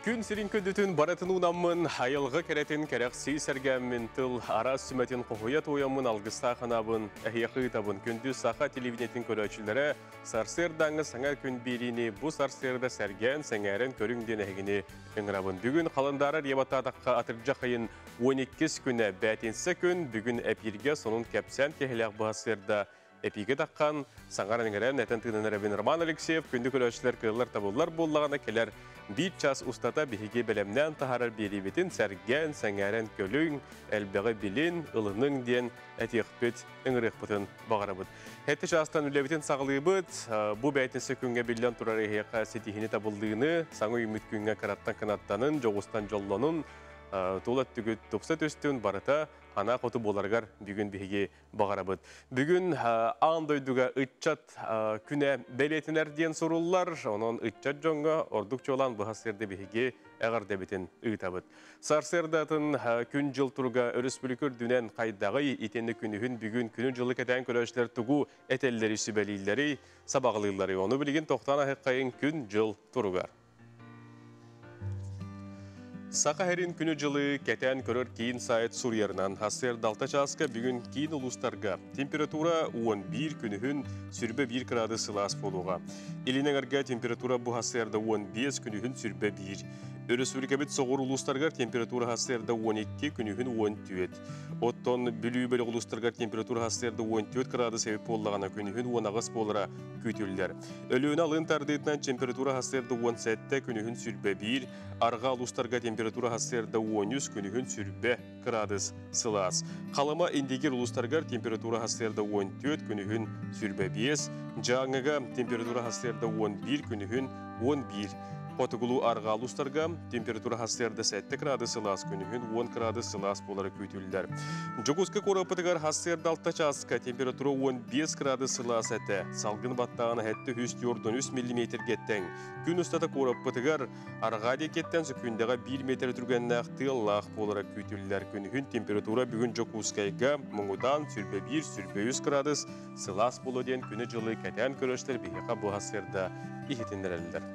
Күн сирин көдітін баратын ұнамын, айылғы керетін керек сейсергәмін тыл ара сүмәтін қоғуят ойамын алғыста қанабын, әйеқы табын күнді сақа телевидениетін көрәчілері сарсердаңы саңа күн беріне бұ сарсерді сәрген сәңәрін көріңден әгіне үңірабын. Бүгін қалындары ребататаққа атыржа қайын 12 күні бәтенсі күн бүгін әпирге сонын кәпсән кехілек бағасырда Эпиге таққан саңғаран әңгерен әтін тыңын әрәбін Роман Алексеев күнді көрәшілер кылылар табылар болағына келер бір час ұстата бігеге бәлемнен тахарар беребетін сәрген сәңгәрен көлің, әлбәғі білін, ылының ден әтеқпет үңірек бұтын бағарабыд. Әтті жастан үләбетін сағылы бұд, бұ бәйтінсі күнге білден тұрар әйеқа сетихіне табылдığını, саңы үміт күнге қараттан қанаттанын, жоғыстан жолланын, Толат түгіт топса төстін барыта ана қоты боларғар бүгін бейге бағарабыд. Бүгін аңдойдуға үтчат күне бәлетінерден сұрулар, оның үтчат жоңға ордық жолан бұхасерді бейге әғар дәбетін үйтабыд. Сарсердатын күн жыл тұрға өріспілікір дүнен қайдағы етені күнігін бүгін күнін жылы кәтән көрәшілер тұғу әтеллері сүбәлейлері, сабағылылары. Оны білген тоқтана қайын күн жыл тұрғар. Сақа әрін күні жылы кәтән көрір кейін сайт Сурьернан хасыр далта часқа бүгін кейін ұлыстарға. Температура 11 күнігін сүрбе 1 градус сылас болуға. Елінен әрге температура бұ хасырда 15 күнігін сүрбе 1. Өрісүрікәбет соғыр ұлыстарға температура хасырда 12 күнігін 14. Оттон бүлі-бөлі ұлыстарға температура хасырда 14 градус әбіп болағана күнігін 10 болыра көтілдер. Өліуін алын тардетінен температура хасырда 17 күнігін сүрбе 1. Арға ұлыстарға температура хасырда 13 күнігін сүрбе градус сылас. Қалыма индегер ұлыстарға температура хасырда 14 күнігін сүрбе 5. Жаңыға температура хасырда 11 күнігін 11. Потығылу арға ұлыстарға температура хасырда 7 градус сылас күнігін 10 градус сылас болары көтілдер. Жоғызғы қорапытығар хасырда 6 часқа температура 15 градус сылас әті. Салғын баттағаны әтті 143 мм кеттен. Күн ұстата қорапытығар арға декеттен сүкіндіға 1 метр түргенні ақтығылақ болары көтілдер. Күнігін температура бүгін жоғызғайға мұңыдан сүрбе 1, сүрбе 100 градус сылас болу ден күні жылы кәтен көріштер бейіға бұл хасырда ихетіндер әлілдер.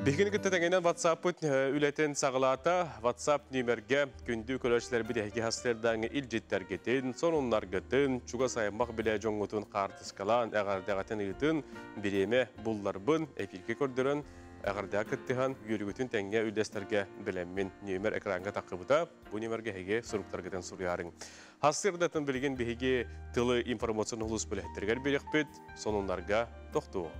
Бекені күтті тәңенен WhatsApp-ын үләтен сағылата, WhatsApp нөмерге күнді көрәшілер бір әйгі хастырдаңы илжеттер кетен, сонынлар кетен, чуға сайымақ біле жоңғытын қартысқалан, әғардағатын ұйтын, біреме бұлларбын, әпірге көрдірін, әғардақ күттіған, үйірігітін тәңге үлдестерге білеммен нөмер экранға тақыбыда, бұл нөмерге әйге сұрықтар кетен сұрыярың. Хастырдатын білген бейге тылы информацион ұлыс білеттергер берекпет, сонынларға тоқтуы.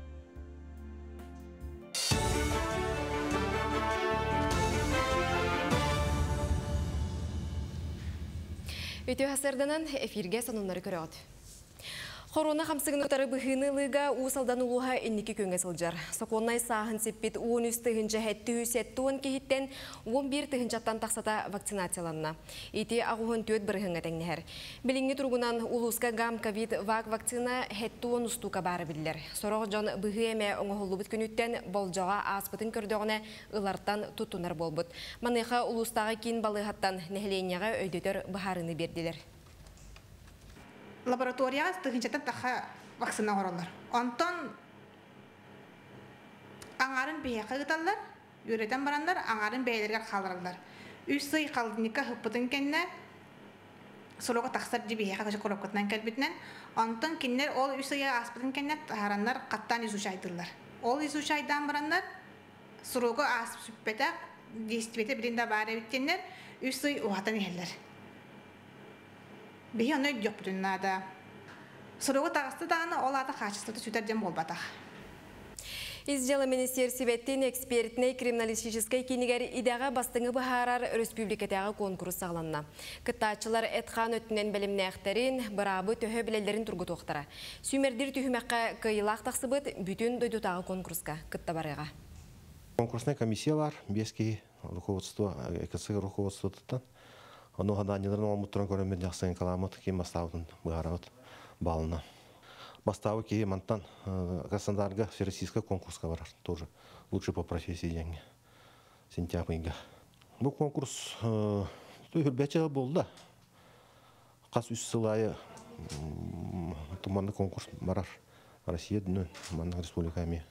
Өте хасырданан эфирге сонунлары көрөт. Хорона хамсыгын утары быхыны лыга усалдан улуха энники көнгө сылжар. Соклоннай сахын сеппит 13 тыгынча хетти хүсеттуын кехиттен 11 тыгынчаттан тақсата вакцинацияланна. Ити агуын төт біргіңі тәңнер. Біліңі тұрғынан улуска гам ковид вак вакцина хеттуын устука бары білдер. Сорог жон быхы әме оңғылы бұт күніттен болжаға аспытын көрдіғіне ылартан тұттунар болбыт. Маныға улустағы кейін балығаттан нәхленияға өйдетер бұхарыны берділер. Лаборатория тыгынчаттан таха вакцина оролар. Онтон аңарын бейеқі ғыталар, үйретен барандар, аңарын бейлерге қалыралар. Үсі қалдыныққа хыппытын кенне, солуға тақсар жи бейеқі ғышы қорапқытынан кәлбітінен, онтон кеннер ол үсі аспытын кенне тахарандар қаттан изушайдылар. Ол изушайдан барандар, солуға асып сүппеті, действеті бірінде бары біткеннер, үсі уғатан елер. Бейі оны жоқ бүтіннада. Сұрығы тағысты дағаны олады қачыстыды сүтерден болбатақ. Издела Министерстветтен экспертіне криминалистической кенегер идаға бастыңы бұхарар республикатағы конкурс сағыланна. Кыттачылар әтқан өттінен бәлімне әқтерін, бұрабы төхі білелерін тұрғы тоқтара. Сүймердер түйімәққа кыйлақ тақсыбыт бүтін дойдутағы конкурсқа кытта барыға. Конкурсная комиссия бар, бески руководство, ЭКЦ руководство тұттан. Оны ғаданелерін олмұттырын көрінбен жақсыған каламыт кейін бастауын бұғарауыт балына. Бастауы кейін мантан Краснодарга всероссийская конкурска барар. Тоже лучше по профессии деньги. Сентябрьга. Бұл конкурс үрбәчі болды. Қас үс сылайы тұманды конкурс барар. Россия дүнін, Манның республиками.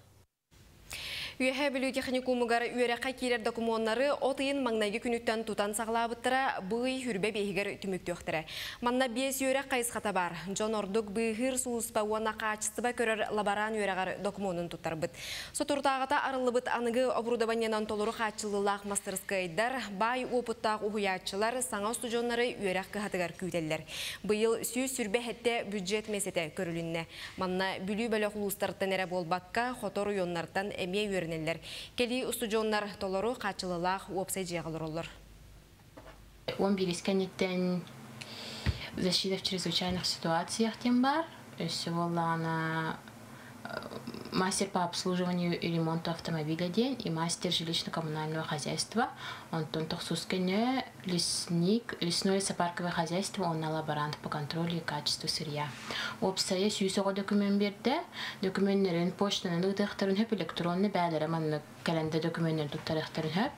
Үйәһә білу техникумыгар үйәрәққа кейлер документтары отыйын маңнайғы күніттен тұтан сағылабыттыра бұй хүрбе бейгер түміктіқтірі. Манна 5 үйәрәқ қайысқата бар. Джон Ордук бұйғыр суыспа уана қачыстыба көрір лабаран үйәрәғар документын тұттар бұд. Сотуртағыта арылы бұд анығы обрудованиянан толыру қачылылақ мастерскайдар, бай опыттақ ұхуячылар, саңа студионлары үйәрәқ қығатығар күйтелілер. Бұйыл сүй сүрбе хетте бюджет месеті көрілінне. Манна бүлі бөлі құлыстарттан әрі болбаққа хотор ұйоннардан әме үйерінелер. Кели студионлар толыру қачылылақ опсай жеғылыр олыр. 11 исканеттен защита в чрезвычайных ситуациях тем бар. Она мастер по обслуживанию и ремонту автомобиля день и мастер жилищно-коммунального хозяйства. Он тонтохсускене лесник, лесное лесопарковое хозяйство, он на лаборант по контролю и качеству сырья. Обстоя сюсого документ берде, документтерин почтаны дыктырын хөп электронный бәлері манны календар документтер туттарыктырын хөп.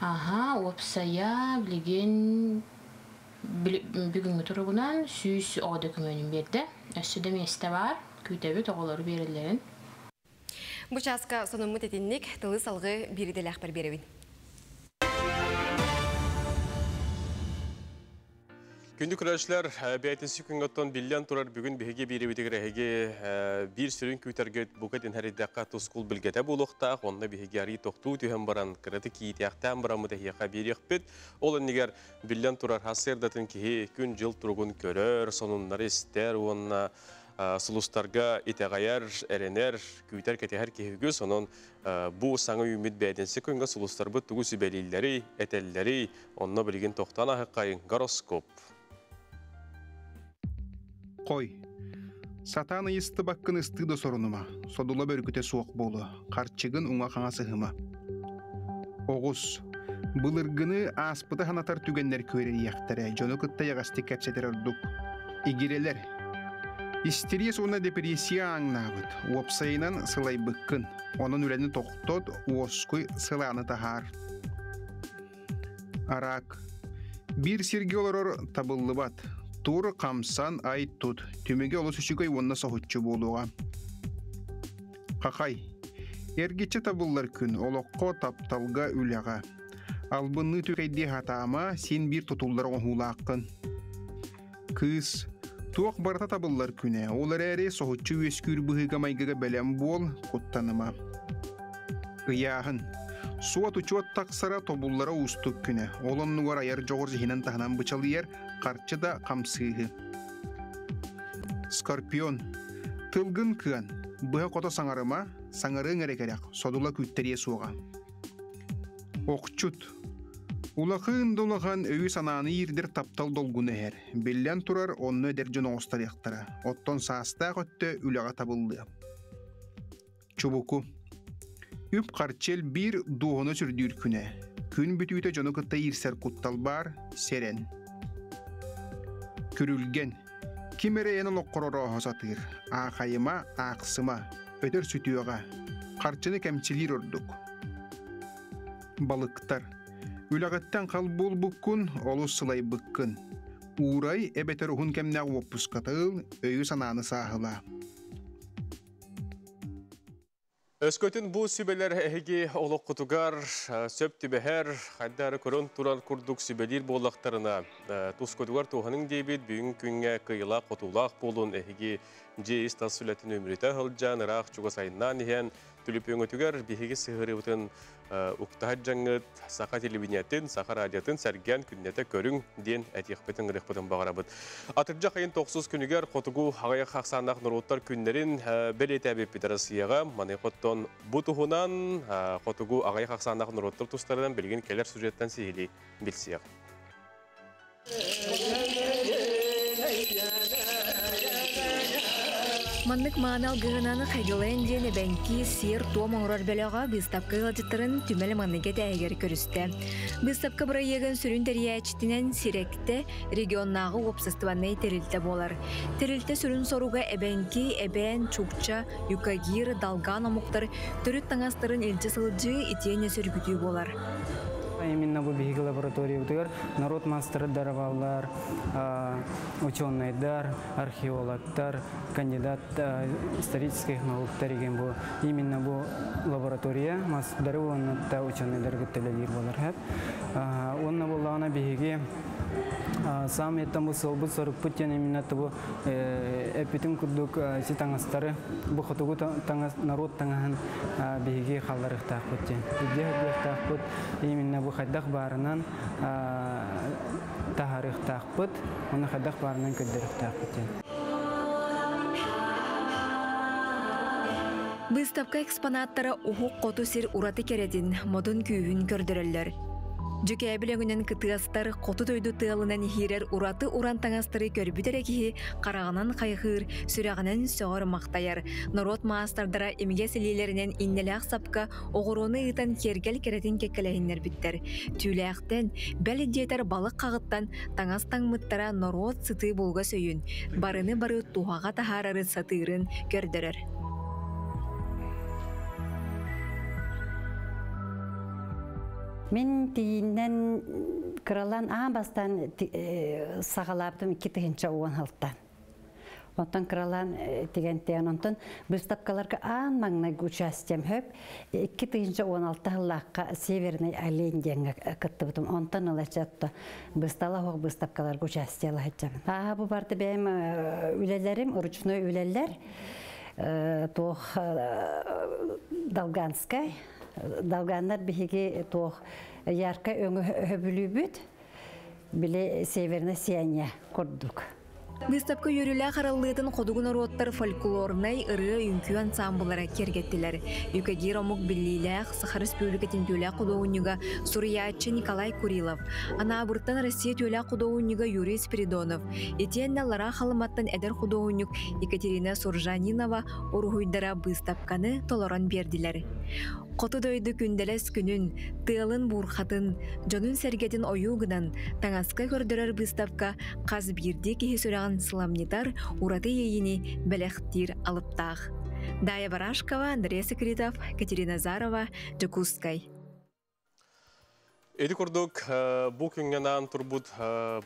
Ага, обстоя билген бүгүнгү тургунан сүйүс о документин берди. Өссүдө месте бар. Күйтәбі тоғылары берілерін. Бұчасқа соның мұтетіннік тылы салғы беріделі ақпар беруін. Күнді күрәшілер бәйтінсі күнгіттен білден тұрар бүгін бігеге беребетігір әйге бір сүрін күйтергет бұқатын әріддаққа тұскул білгеті болуқтақ, онына бігеге арый тоқту түйен баран кіріті кейтияқтан барамы тәхияқа берек бет. Ол әнігер білден тұрар хасырдатын кейі күн жыл тұрғын көрер, сонынлары істер, онына сулустарга итәгаяр, әренер, күйтер кәтәһәр кеһүгө сонон бу саңы үмит бәденсе көнгә сулустар бу тугу сүбәлилләре, әтәлләре, онны билген тоқтан ахыккай гороскоп. Кой. Сатаны исты баккын истыды сорунума. Содула бөркүтә суок болу. Карчыгын уңа каңасы хыма. Огус. Былыргыны аспыты ханатар түгеннер көрер яктары. Жону кытта ягасты кәпсетер ордук. Игирелер. Истерия сона депрессия аңнабыт. Уопсайынан сылай быккын. Onun үләні тоқтот, уоскуй сыланы тахар. Арак. Бир сирге олорор табыллыбат. Тур камсан ай тут. Түмеге олы сүшігай онна сахутчу болуға. Қақай. Эргече табыллар күн. Олоққа тапталға үліға. Албынны түкейде хатама сен бир тутуллар оңхулаққын. Кыз. Туақ барта табыллар күне. Олар әрі сахутчу өскүр бұғыға майгыға бәлем бол құттаныма. Ыяғын. Суат учуат тақсара тобуллара устук күне. Олон нугар аяр жоғыр зихинен таханан бычалы ер, қарчы да қамсығы. Скорпион. Тылгын кыан. Бұға қота саңарыма, саңарың әрекерек, содула күттере суға. Оқчут. Улақын долаған өй сананы ердер таптал долгуны әр. Беллен турар онны дәрджін оғыстар яқтара. Оттон саста көтті үліға табылды. Чубуку. Үп қарчел бір дуғыны сүрдір күне. Күн бүтүйті жоны күтті ерсер құттал бар, серен. Күрілген. Кемерейені лоққырора ғасатыр. Ақайыма, ақсыма, өтір сүтіуға. Қарчыны кәмчелер ордық. Балықтар. Үлағаттан қал бол бұққын, олу сылай бұққын. Урай әбетер ұғын кәмнәғ оппускатыл, өйі сананы сағыла. Өскөтін бұл сүбелер әйге олық құтығар, сөп түбәхәр, қайдары көрін тұрар күрдік сүбелер болақтарына. Тұс көтігар туғаның дейбет бүгін күнге қиыла құтулақ болуын әйге жейіс тасулетін өміріті ғылжан, ұрақ чуға сайыннан еген түліп өңітігер бейге сығыры бұтын ұқтағат жаңғыт, сақа телевинеттін, сақа радиотын сәрген күннеті көрің ден әтеқпетін ғырықпытын бағарабыд. Атыржа қайын 9 күнігер қотығу ағай қақсандақ нұруттар күннерін бәлет әбеп бітірі сияға, маны қоттон бұтығынан қотығу ағай қақсандақ нұруттар тұстарынан білген келер сюжеттен сейілі білсияқ. Маннык маанал гыгынаны хайгылайын дені бәнки сер туам оңрар бәліға быстапқа ғалжыттырын түмәлі манныге дәйгер көрісті. Быстапқа бұра еген сүрін тәриячтінен сиректі регионнағы опсыстываннай терілті болар. Терілті сүрін соруға әбәнки, әбән, чукча, юкагир, далган омуқтар түріт таңастырын елчі сылжы итене сүргүтүй болар. Именно в биги лаборатории утыр народ мастердар баллар, ученыйдар, археологдар, кандидат исторических наук тареген бу. Именно бу лаборатория мастердар оннатта ученыйдар геттелер балар хәп. Онна буллана биги сам этому солбу сорок путен именно того эпитем кудук ситангастары бу хатугу тангас народ тангахан биги халларых тахпутен. Идея тахпут именно бу хаддах барынан тахарих тахпут, оны хаддах барынан көддөрөх тахпутен. Выставка экспонаттары ухук коту сир ураты кередин модун күйүн көрдөрөллөр. Жүкә билегүнен кытыастар коту тойду тыалынан хирер ураты уран таңастары көрбүдер экихи караганан кайгыр, сүрәгенен сөгөр мактаяр. Народ маастардара эмиге селилеринен иннелак сапка огороны ытан кергел керетин кекелехиннер биттер. Түләктен бәли диетер балык кагыттан таңас таңмыттара народ сыты булга сөйүн. Барыны бары тухага тахарары сатырын көрдөрөр. Мен тииннен кыралан бастан сагалаптым 2-нче уонхалттан. Онтан кыралан тигентен онтан выставкаларга маңнай участием хөп 2-нче уоналталлакка Северный олень деңе кыттыбытым. Онтан алачатта выставкаларга участиялы хәтчәм. Бу барды бем үлелерим, ручной үлелер. Тох Долганская Далганнар биһиги тох ярка өңө хөбүлүбүт биле северное сияние көрдүк. Выставка йөрүлә хараллыгын кодугун ороттар фольклорнай ыры үңкү ансамбльлары кергеттилер. Юкаги ромук биллилях Сахар Республикатын төлә кодугунга Сурьячы Николай Курилов, ана буртан Россия төлә кодугунга Юрий Спиридонов, этеннеллара халыматтан эдер кодугунук Екатерина Суржанинова ургуйдара выставканы толорон бердилер. Коту дойду күнделес күнүн, тыалын бурхатын, жонун сергетин оюгынан, таңаска көрдөрөр выставка каз бирди кихи сөраган сламнитар ураты ейини белехтир алыптах. Дая Барашкова, Андрей Секретов, Катерина Зарова, Джакускай. Эди курдук бу күнгенан турбут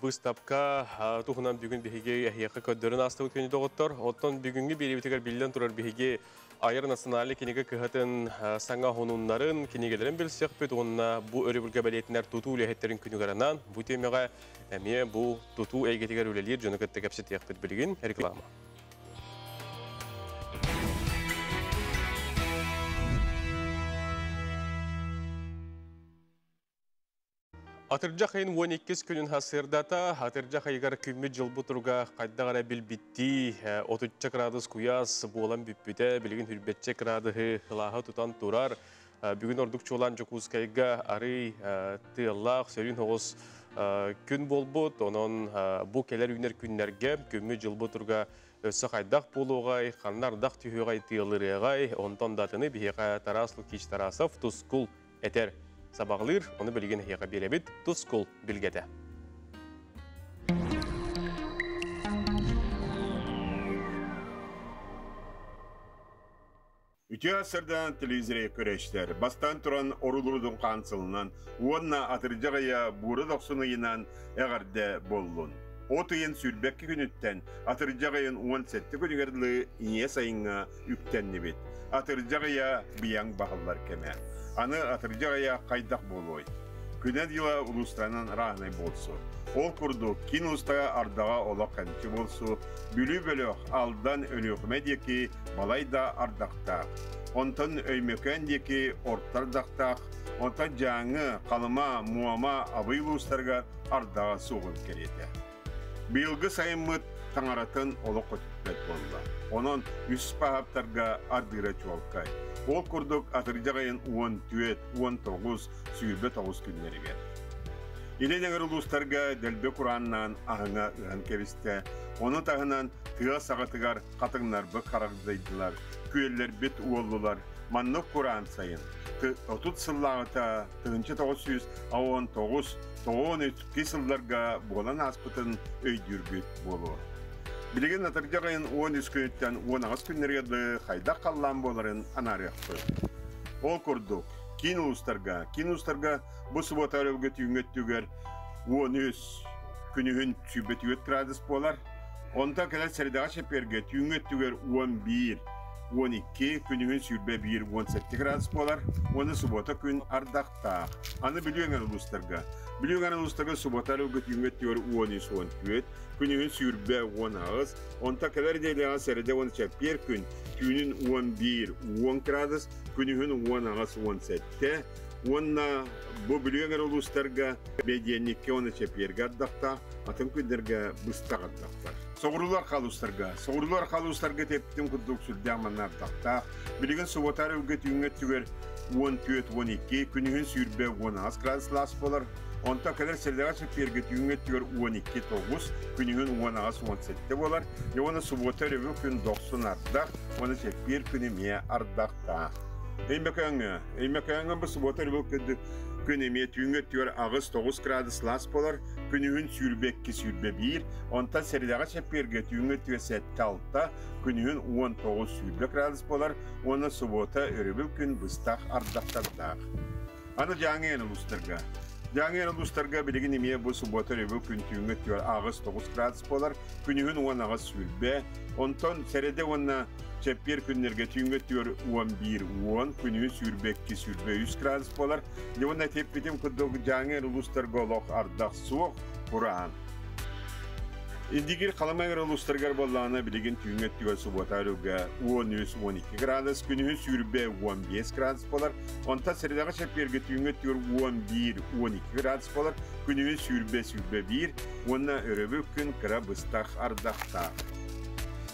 выставка тухунан бүгүн биһиге яхы көдөрүн астыбы күнү доготтор. Оттон бүгүнгү берибитер билден турар биһиге Айыр националь кинеге кыхатын саңа хонуннарын кинегелерин билсек бит онна бу өрүбүлгө балетинер туту үлехеттерин күнүгаранан бу темага эме бу туту эйгетигер үлелер жөнөкөттө кепсет яктык билген реклама. Атыржа хайын 12 күнін хасырдата, атыржа хайгар күммет жыл бұтырға қайдағара білбітті, 30 градус куяс болан бүппіті, білген хүрбетче градығы ғылағы тұтан тұрар. Бүгін ордық чолан Жокускайға ары тыяллақ, сөрін оғыз күн бол бұт, онын бұ келер үнер күннерге күммет жыл бұтырға өсі қайдақ болуғай, қаннардақ түйіғай тыялырығай, онтан датыны бейеға тараслы кеш тарасов тұскул әтер. Сабағылыр, оны білген хеға беребет, тұскол білгеді. Үте асырдан телевизоре көрештер. Бастан тұран орулурдың қансылынан, онна атыржағая бұры доқсынығынан әғарды болуын. Отыйын сүрбәккі күніттен атыржағайын 17 күнігерлі ине сайынға үктенні бет. Атыржағая бияң бағылар кәмә. Аны атыржағая қайдақ болуой. Күнәд ела ұлыстранан рағынай болсу. Ол күрді кин ұстаға ардаға ола қанчы болсу. Бүлі-бөліқ алдан өліқмәдекі балайда ардақтақ. Онтан өймекәндекі ортардақтақ. Онтан жаңы, қалыма, муама, абыл ұстарға ардаға соғын кереті. Биылғы сайымыт таңаратын олы қотіппет болла. Онын үс пағаптарға ардыра чуалқай. Ол күрдік атыржағайын 10-19 сүйірбе 9 күнлеріге. Илен әңір ұлыстарға дәлбе құраннан ағыңа ұған кебісті. Оны тағынан тыға сағатығар қатыңнарбы қарағдайдылар. Күйелер бет уоллылар. Маннық құран сайын. 30 сыллағыта 1919 кесілдарға болан аспытын өйдүргіт болу. Білеген атыржағайын 13 күніттен 10 күнлерге қайда қаллан боларын анарық қой. Ол күрдік. Кин улустарга бу суботар өлгө түйүнгөттүгөр 13 күнүгүн сүбөтүгөт градус болар. Онда келер середага шеперге түйүнгөттүгөр 11 12 күнүгүн сүрбе 1-17 градус болар. Оны субота күн ардакта. Аны билүүңөр улустарга. Билүүңөр улустарга суботар өлгө түйүнгөттүгөр 13-14 күнүгүн сүрбе 10 Онда келер делега середе 17 күн түйүнүн 11-10 градус күнүгүн 10-17. Онна бу билүүңөр улустарга беденникке оны чеперге ардакта, атын күндерге быстак ардакта. Соғырулар қалустарға тептім күдік сүлдәмін ардақта. Білген суботар өлге түйінгеттігер 14-12 күнігін сүйірбе 10 градус лас болар. Онта кәдер сәрдіға шеперге түйінгеттігер 12-9 күнігін 10-17 болар. Оны суботар өлге күн 90 ардақ, оны шепер күніме ардақта. Эймекәңі бұл суботар өлге күніме түйінгеттігер 9 градус лас болар. Күнігін сүрбекке сүрбе 1, онта сәрдіға шәпперге түйінгеттігер 7-6, күнігін 19 сүрбе градус болар, оны субота өрібіл күн бұстақ ардақтардақ. Аны жаңын ұлыстарға. Жаңын ұлыстарға білеген еме бұл субота өрібіл күн түйінгеттігер 9 градус болар, күнігін 10 сүрбе, онтан сәрде оны Чеппер күннерге түйінгеттігер 11-10, күнігін сүрбекке сүрбе 100 градус болар. Оны теппетім күдігі жаңыр ұлыстарға олық ардақ суық құраған. Индигер қаламайғыр ұлыстарғар болағына білеген түйінгеттігер суботар өге 10-12 градус, күнігін сүрбе 15 градус болар. Онта сәрдіға чепперге түйінгеттігер 11-12 градус болар, күнігін сүрбе 1, оны өрөбі күн кіра бұстақ ардақта.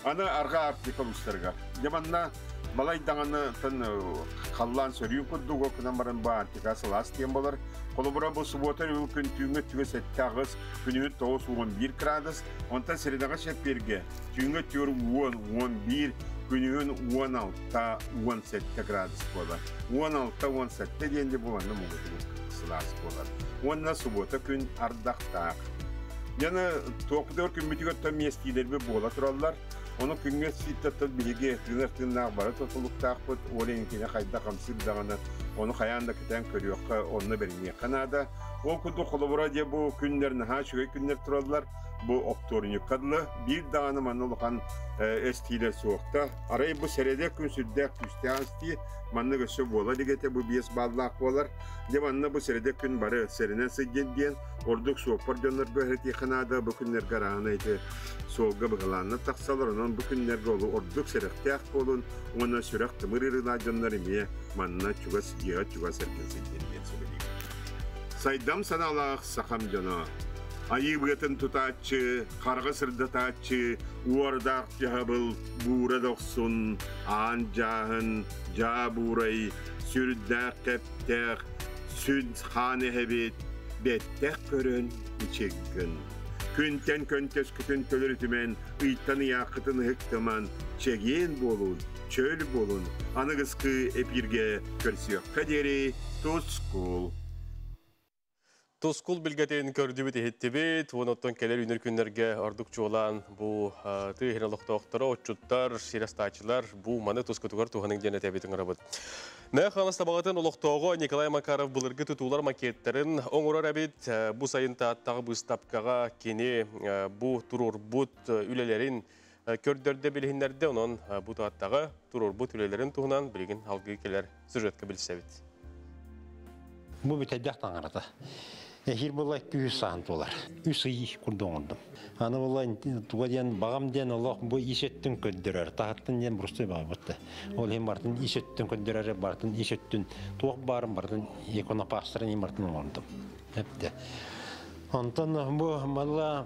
Аны арға артикал ұстарға. Деманна балай даңаны тын қаллан сөрүйін күрдігі күнан барын ба артикасы лас тем болар. Қолыбыра бұл суботар өл күн түйінгі түгі сәттіғыз, күнігін 9-11 градус. Онта сәрдіға шәпперге түйінгі түгі 10-11, күнігін 16-17 градус болар. 16-17 дейінде болғанды мұғыдығы қысылас болар. Онна субота күн ардақтақ. Яны тоқыдыр күмбетігі өтті местейлербі бола тұралар. Оны күнге сүйттаттыр білеге тыңар-тыңнақ бары тұтылықтақ бұд, олен кене қайда қамсырдағаны, оны қаянда кетен көріоққа онны біріне қанады. Ол күнді қолыбыра де бұл күндерін шүгей күндер тұралар, бұл окторник қадылы, бір дағаны маңы ұлған әстейлі соқта. Арай бұл сәреде күн сүрдәк күсте асти, маңы көсі бола дегеті бұл бес баллақ болар. Деп анна бұл сәреде күн бары сәрінен сәдден, ордық соқпар жонлар бөхреті қанады, бұл күндер қарағын әйті солға бұғыланына тақсалар, оның бұл күндерге олы ордық сәріқтәқ болын, оны сүрақ тымыр ұрыла жонлар еме, маңына чуға сүйеға чуға сәрген сәдден сөйлейді. Сайдам саналақ сақам жона. Айы бұғытын тұтатшы, қарға сырдататшы, уардақ жағабыл бұра доқсын, ан жағын, жа бұрай, сүрдәқ кәптәқ, сүд қаны әбет, бәттәқ көрін, ичегін. Күнтен көнтес күтін төлір түмен, ұйттаны яқытын ұқтыман, чеген болын, чөл болын, анығызқы әпірге көрсек қадері тұскул. Тоскул билгетен көрдүбүт эхеттебет, оноттон келер үнер күннерге ордук чуолан бу тыйхиналыктоктора, отчуттар, сирастачылар, бу маны тоскутугар туханың денетебетин арабыт. Мэ ханаста багатын олоктоого Николай Макаров былыргы тутуулар макеттерин оңорор абит бу сайын тааттагы быстапкага кени бу турурбут үлелерин көрдөрдө билихиндерде онон бу тааттагы турурбут үлелерин туһунан билген алгы келер сюжетке билсебит. Бу битәдәктән арата. Эхир булай 200 саат доллар. 3 ай курдоңдым. Аны булай тугаден багамден Аллах бу ишеттен көддөрөр. Тахаттан ден бурсты багытты. Ол hem бартын ишеттен көддөрөр, бартын ишеттен туак барым бартын экона пастрын мартын ондым. Хепте. Онтон бу мала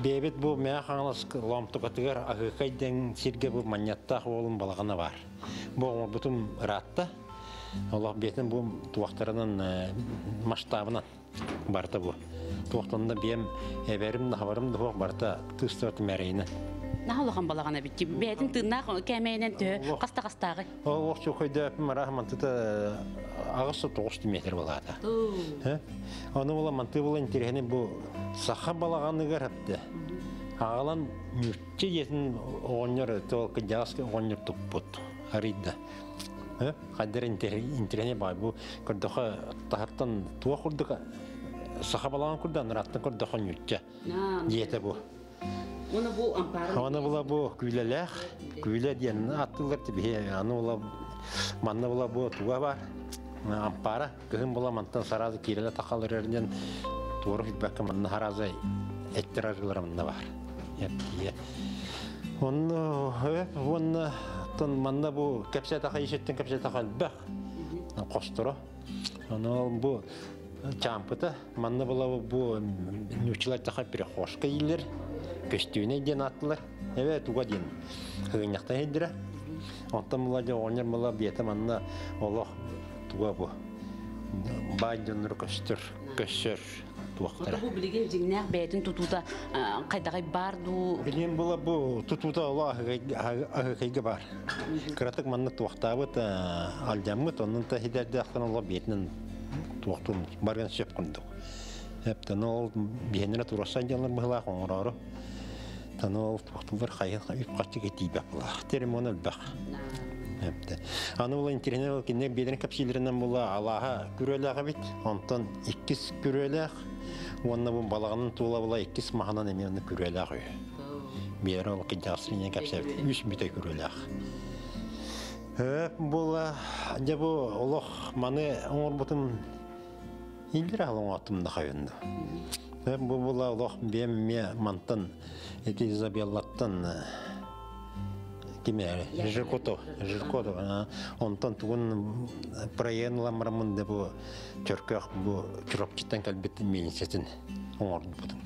бебет бу мә хаңлас ламтыгатыгар агыкайден сирге бу маньятта олым балагана бар. Бу бутум ратта. Аллах бетин бу туактарынын масштабынан барта бу. Туактанда бем эберим нахабарым да барта тыстырт мәрейне. Нахалган балагана бит. Бетин тыннак кемейнен тө каста-кастагы. О, ошо койда рахматта агысы 9 метр балада. Аны була манты була интерене бу саха балаганы гарапты. Агалан мүчче етін оңнер толкы жаске оңнер туппут. Арида. Қайдар интерне бай бұл көрдіқі тағаттан туа құрдыға саха балаған құрдан раттан көрдіқі нүтчі диеті бұл. Оны бұл ампары? Оны бұла бұл күйлеләқ, күйле дейін аттылар тібе, аны бұла манна бұла бұл туа бар, ампары, күхін бұла мантан саразы керелі тақалыр әрден туыры фидбәкі манна харазы әттір арғылар манна бар. Оны манна бұл кәпсә тақа ешеттен кәпсә тақа әлбәқ қостыры. Оны бұл чампыты манна бұла бұл нүчілер тақа бірі қошқа елер, көстүйіне ден аттылар. Туға ден ғыңяқтан едірі. Онтан бұла де оңыр бұла беті манна олық туға бұл. Байдыныр көстір, көсір. Бұл білген жеңнәқ бәйтін тұтута қайдағай барду? Білген бұла бұл тұтута ола ағықайға бар. Қыратық манны туақтабыт алдямыт, оның та хидерді ақтан ола бетінің туақтуын барған сөп күндік. Әптен ол бейінері турасан жанлар бұғылақ оңырары. Таны ол туақтылар қайын үп қатшы кетейбәк бұла. Терім оны өлбәк. Аны бұл интернет кенде бедерін кәпсилерінен бұла алаға күреліға бит. Онтан 2 күреліғ. Онна бұл балағының туыла бұла 2 мағынан әмені күреліғ үй. Бері ол қиджасырыне кәпсәбі 3 біті күреліғ. Бұла бұл олық маны оңыр бұтым елдер алың атымды қайынды. Бұла олық бәмме мантын әті Изабеллаттан кемері, жиркоту. Онтан туғын проенламырамын да бұл түркіғ бұл чүрапчыттан кәлбеттін менесетін оңырды бұдым.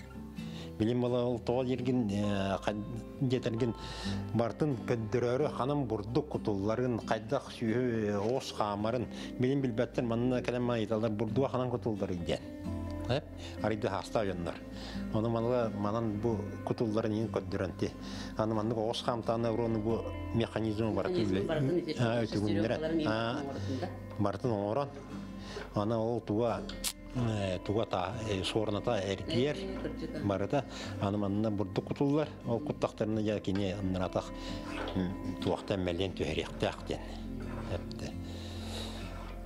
Білем бала ол тоғал ерген жетерген бартын көддірері қаным бұрды құтылларын қайдақ сүйі оғыз қамарын білем білбәттен манына кәлем айталар бұрдуа қанан құтылдары иден. Арайды хаста ойындар. Оны манан бұл құтылдарын ең көддірінті. Аны манның оғыз қамтаны ұруны бұл механизмі бар. Бартын оңыран. Аны ол туға сорната әркер барыта. Аны манына бұрды құтылдар. Ол құттақтарына жәкене аннаратақ туақтан мәлен түйеректі ақтен.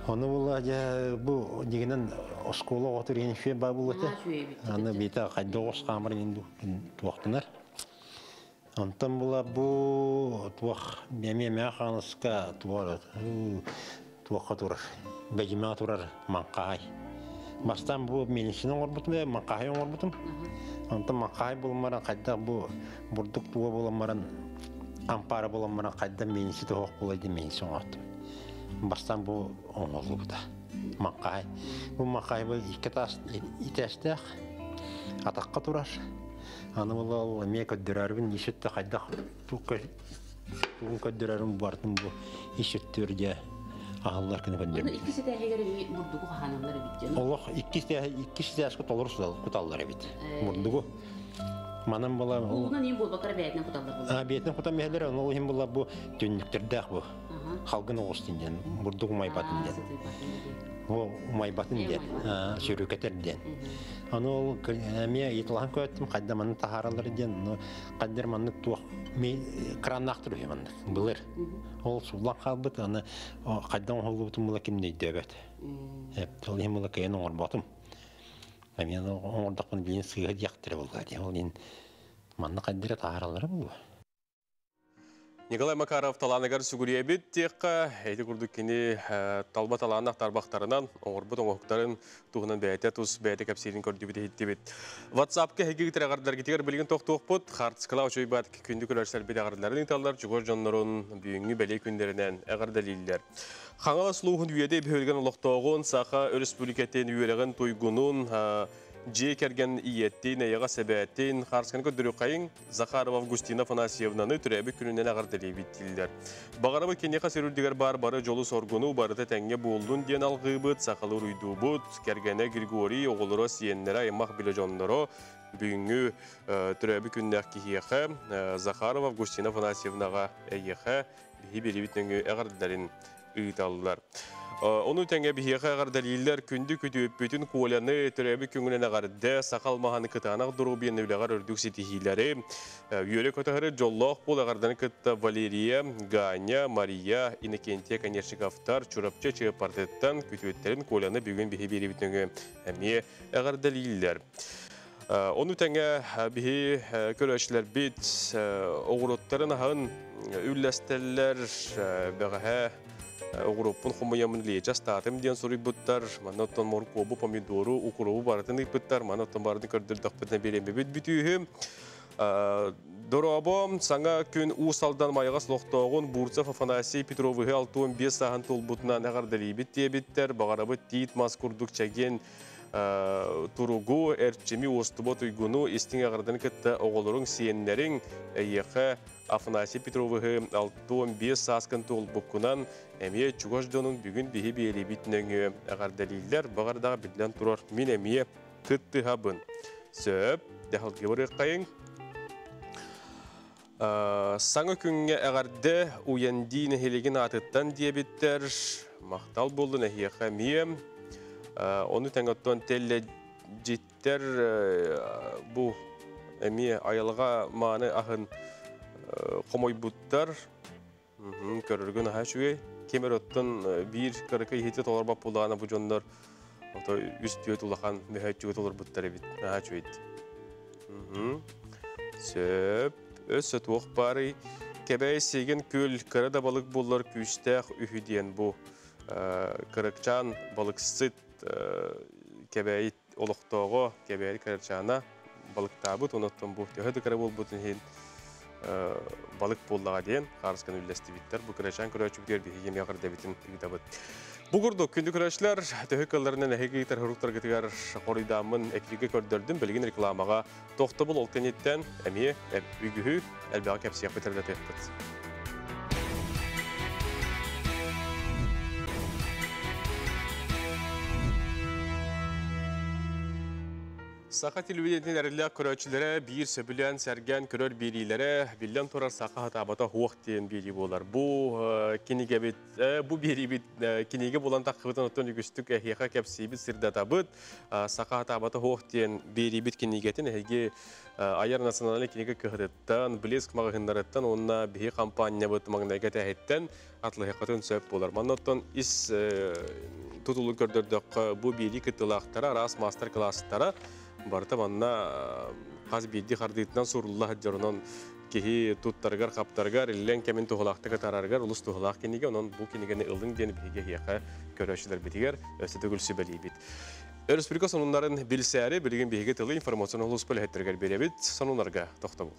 Оны бұл дегенен оскола отыр ең шүйе ба бұл өте. Аны бейті қайды оғыз қамыр енді туақтынар. Онтан бұл туақ мәме қанысқа туаққа тұрар. Бәжіме тұрар манқағай. Бастан бұл менесінің орбытым, манқағай орбытым. Онтан манқағай болмаран қайда бұл бұрдық туа болмаран, ампары болмаран қайда менесі туақ болады менесі оңаттым. Бастан бұл оңғылы бұда. Маққай. Бұл маққай бұл итәстәқ, атаққа тұрар. Аны бұл әме көддірәрбін ешетті қайдақ. Бұғын көддірәрбін бардың бұл ешеттерде ағылар күні көндербін. Оны ikisi de hegeri burdugu қағанымлары біткен? Олық ikisi de әскі толыр құталары біт. Burdugu. Манам бұла... Бұлғынан ең бол бақыр бәйтінен құталдар бұл? Бәйтінен құтал мәлері, ол ең бұла бұл төнліктерді ақ бұл. Халгын оғыстын бурдук майбатын Ол майбатын сөрөкетер Аны ол әме етілған көттім, қайда маны тахаралар қайдар маны туақ краннақтыр өйманды, бұлыр. Ол сұлан қалбыт, қайдан оғылы бұтым бұла кемдей дөбет. Ол ең бұла кәйін оңыр батым. Мен оңырдақпын бейін сыйға дияқтыры болға. Ол ең маны қайдары тахаралары бұл. Николай Макаров таланығар сүгіребет текқа әйті күрдік кені талба таланақ тарбақтарынан оңырбыт оңықтарын туғынан бәйті тұз бәйті кәпсерін көрді біде еттебет. WhatsApp-қа әйгігітер ағардылар кетегер білген тоқ-тоқ бұд, қартысқыла өшөй бат күнді көрер сәлбет ағардыларын италар жүгөр жонларын бүйіңі бәлей күндерінен ағардалилер. Қаңала сұлуғын үйеде бөлген ұлықтауғын сақа республикаттен үйелеген тойгунун Же керген иеттен, аяға сәбәттен, қарсқан көдірі қайын Захарова Августина Афанасьевнаны түрәбі күнінен ағардылей биттілдер. Бағарабы кенеқа серілдігер бары жолы соргуну барыты тәңге болдың ден алғы бұд, сақалы рүйді бұд, кергені Григорий оғылыры сиеннері аймақ білі жонлары бүгінгі түрәбі күннәқ кейеқі Захарова Августина Афанасьевнаға әйеқі бейі белі бітніңгі ағардыларын ұйталылар. Onu tenge bihiye daliller kündü kütüp bütün kolanı türebi küngüne garde sakal mahanı kıtanak duru bir nevlegar ördük sitihileri. Yöre kötahırı jolloq bol agardanı kıtta Valeriya, Ganya, Maria, Inekentiye Kanyerşikaftar, Çurapça Çığpartettan kütüetlerin kolanı bugün bihi biri bitnöngü emiye agar daliller. Onu tenge bihi köröşler bit oğurutların ağın üllesterler beğe Oğurupun xumayamın leyeceğiz. Tatem diyen soru buttar. Manattan morkobu, pomidoru, ukurubu baratını buttar. Manattan baratını kırdırdak bitne bireme bitühüm. Dorabam sana gün usaldan mayağız loqtağın Bursa Fafanasi Petrovihi 6-15 sahan tolbutuna ne kadar delibit diye bitter. Bağarabı tiyit maskurduk çegen turugu erçemi ostubot uygunu istin ağırdan kıtta oğulurun siyenlerin yıkı Afanasi Petrovihi 6-15 saskın tolbukunan emiye çuğajdonun bugün bihi biyeli bitnöngü ağır deliller bağardağı bilen turur min emiye kıttı habın. Söp, dehal gibi kayın. Sana künge ağırda uyandığını heligin atıttan diye bitter. Mahtal boldu nehiyaka miyem. Onu tengattan telle citter bu emiye ayalga mani ahın komoy buttar. Körürgün aha şüge. Kemerottan bir kırıkı hitet olur bap bulağına bu jonlar. Üst düğet ulağan mühecüget olur buttar evit. Aha şüge. Söp. Össe tuğ bari kebey segen köl kırada balık bullar küstah ühüdiyen bu kırıkçan balık sıt kebey oluqtoğu kebey kırıkçana balık tabut onottan bu töhödü kara bol butun hin balık bullağa diyen qarıskan üllesti bitter bu kırıkçan kırıkçı gerdi yemi yaqır debitin ügdabıt. Bugurdu kündü kırıkçılar töhökkallarının ehegi gitar huruktar getigar qoridamın ekliğe kördürdüm bilgin reklamağa toxtabıl oltenetten emiye ügühü elbağa kepsiyak bitirde tehkit. Saqa televizyonun erliya köröçülere bir söbülen sergen körör birilere bilden torar saqa hatabata hoq diyen biri bolar. Bu kinige bit bu biri bit kinige bolan taqıbıtan otun ügüstük ehiqa kepsibit sirdatabıt saqa hatabata hoq diyen biri bit kinigetin ehge ayar nasyonali kinige kıhıdıttan Blesk mağınlarıttan onna bihi kampanya bıt mağınayga tähitten atlı heqatın söp bolar. Manottan is tutulu kördürdük bu biri kıtılaqtara ras master klasstara Barta manna qaz biddi xarditdan surullah jarınan kihi tuttargar kaptargar illen kemin tuhlaqta tarargar ulus tuhlaq kinige onun bu kinigeni ıldın deni bige yaqa köröşler bitiger ösete gülsü belibit. Respublika sonunların bilsəri bilgin bige tılı informasyon ulus belhettirger berebit sonunlarga toxta bul.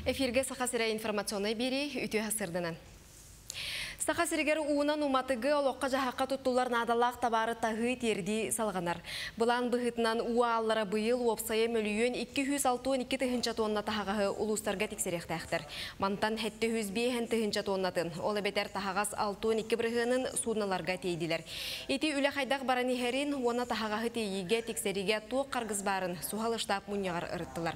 Efirge saxasira informasyonu biri ütü hasırdınan. Saxasirger uğunan umatıgı oloqqa jaxaqqa tuttular nadalaq tabары tağıy terdi salğanar. Bulan bıhıtынан uğallara bıyıl opsaya mölüyön 262 tıhınca tonna taxağığı ulustarga tikserektäxtir. Mantan 705 tıhınca tonnatın. Ola beter taxağas 62 bırığının sunalarga teydiler. Eti üle xaydaq baraniherin ona taxağığı teyige tikseriga tuğ qargızbarın suhalıştap munyagar ırıttılar.